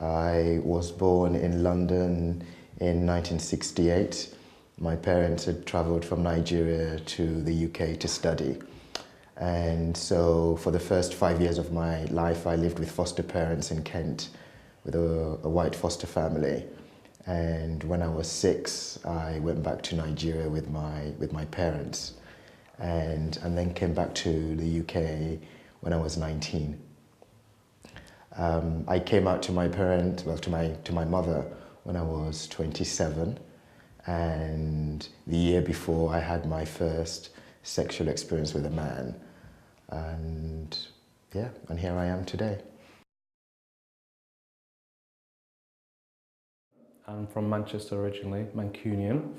I was born in London in 1968. My parents had travelled from Nigeria to the UK to study. And so for the first 5 years of my life, I lived with foster parents in Kent with a white foster family. And when I was 6, I went back to Nigeria with my parents and then came back to the UK when I was 19. I came out to my parents, well, to my mother when I was 27, and the year before I had my first sexual experience with a man, and yeah, and here I am today. I'm from Manchester originally, Mancunian,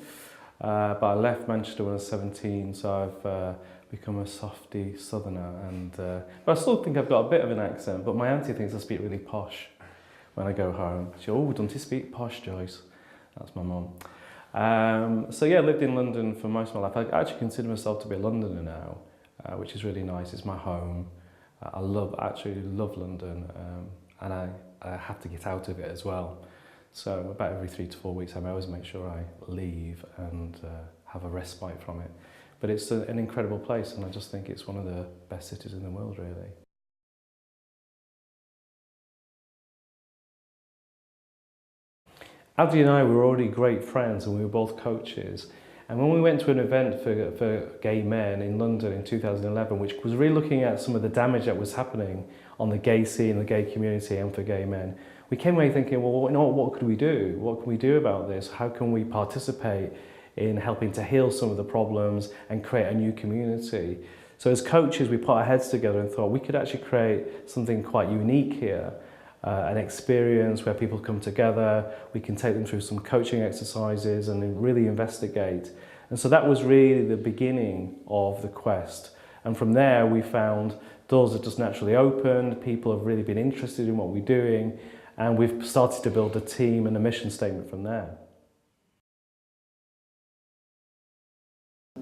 but I left Manchester when I was 17, so I've become a softy southerner, and but I still think I've got a bit of an accent, but my auntie thinks I speak really posh when I go home. She, oh, don't you speak posh, Joyce? That's my mum. So yeah, I lived in London for most of my life. I actually consider myself to be a Londoner now, which is really nice. It's my home. I absolutely love London, and I have to get out of it as well. So about every 3 to 4 weeks, I always make sure I leave and have a respite from it. But it's an incredible place, and I just think it's one of the best cities in the world, really. Ade and I were already great friends, and we were both coaches. And when we went to an event for gay men in London in 2011, which was really looking at some of the damage that was happening on the gay scene, the gay community, and for gay men, we came away thinking, well, you know, what could we do? What can we do about this? How can we participate in helping to heal some of the problems and create a new community? So as coaches, we put our heads together and thought we could actually create something quite unique here, an experience where people come together, we can take them through some coaching exercises and then really investigate. And so that was really the beginning of the quest. And from there, we found doors have just naturally opened, people have really been interested in what we're doing, and we've started to build a team and a mission statement from there.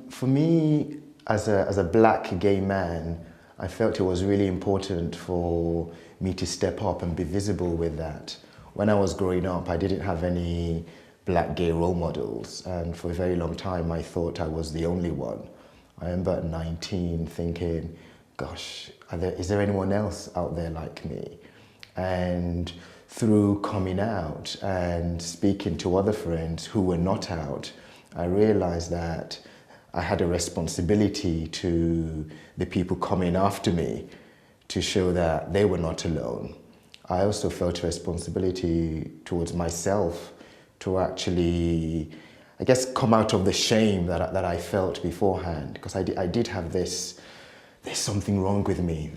For me, as a black gay man, I felt it was really important for me to step up and be visible with that. When I was growing up, I didn't have any black gay role models, and for a very long time I thought I was the only one. I remember at 19 thinking, gosh, is there anyone else out there like me? And through coming out and speaking to other friends who were not out, I realized that I had a responsibility to the people coming after me to show that they were not alone. I also felt a responsibility towards myself to actually, I guess, come out of the shame that I felt beforehand, because I did have this, there's something wrong with me,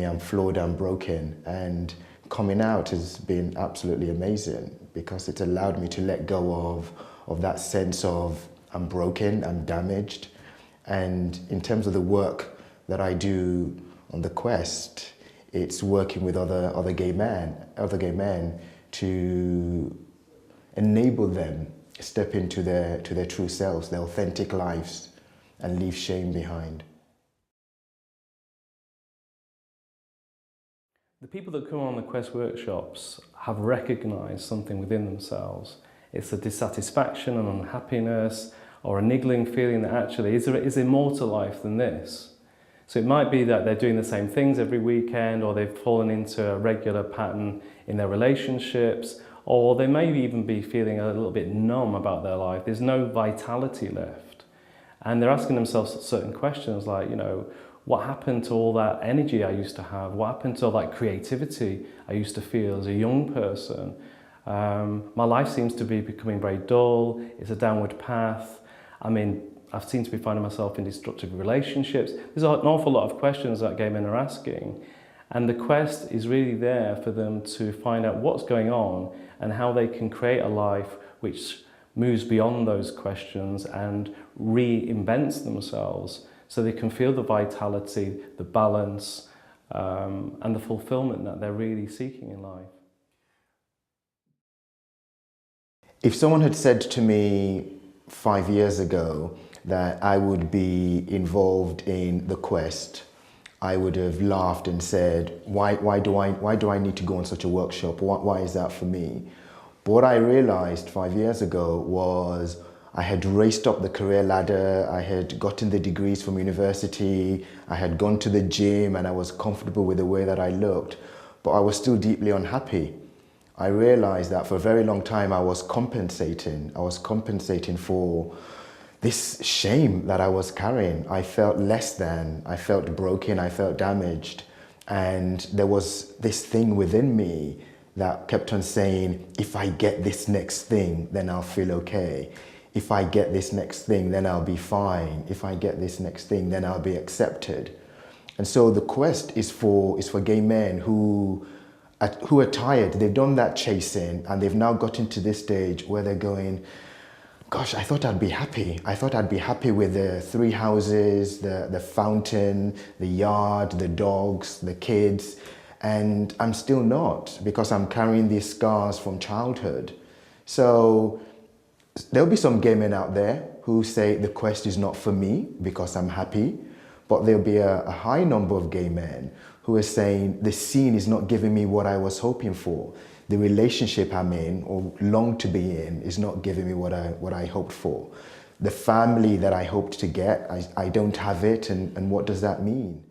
I'm flawed, I'm broken, and coming out has been absolutely amazing because it's allowed me to let go of that sense of I'm broken, I'm damaged. And in terms of the work that I do on the quest, it's working with other gay men to enable them step into their true selves, their authentic lives, and leave shame behind. The people that come on the Quest workshops have recognised something within themselves. It's a dissatisfaction, an unhappiness, or a niggling feeling that actually, is there more to life than this? So it might be that they're doing the same things every weekend, or they've fallen into a regular pattern in their relationships, or they may even be feeling a little bit numb about their life. There's no vitality left. And they're asking themselves certain questions like, you know, what happened to all that energy I used to have? What happened to all that creativity I used to feel as a young person? My life seems to be becoming very dull. It's a downward path. I mean, I've seemed to be finding myself in destructive relationships. There's an awful lot of questions that gay men are asking. And the quest is really there for them to find out what's going on and how they can create a life which moves beyond those questions and reinvents themselves so they can feel the vitality, the balance, and the fulfillment that they're really seeking in life. If someone had said to me 5 years ago that I would be involved in the quest, I would have laughed and said, why do I need to go on such a workshop? Why is that for me? But what I realized 5 years ago was I had raced up the career ladder, I had gotten the degrees from university, I had gone to the gym, and I was comfortable with the way that I looked, but I was still deeply unhappy. I realized that for a very long time I was compensating. I was compensating for this shame that I was carrying. I felt less than, I felt broken, I felt damaged. And there was this thing within me that kept on saying, if I get this next thing, then I'll feel okay. If I get this next thing, then I'll be fine. If I get this next thing, then I'll be accepted. And so the quest is for gay men who are tired. They've done that chasing and they've now gotten to this stage where they're going, gosh, I thought I'd be happy. I thought I'd be happy with the 3 houses, the fountain, the yard, the dogs, the kids. And I'm still not, because I'm carrying these scars from childhood. So there'll be some gay men out there who say the quest is not for me because I'm happy. But there'll be a high number of gay men who are saying the scene is not giving me what I was hoping for. The relationship I'm in or long to be in is not giving me what I hoped for. The family that I hoped to get, I don't have it, and what does that mean?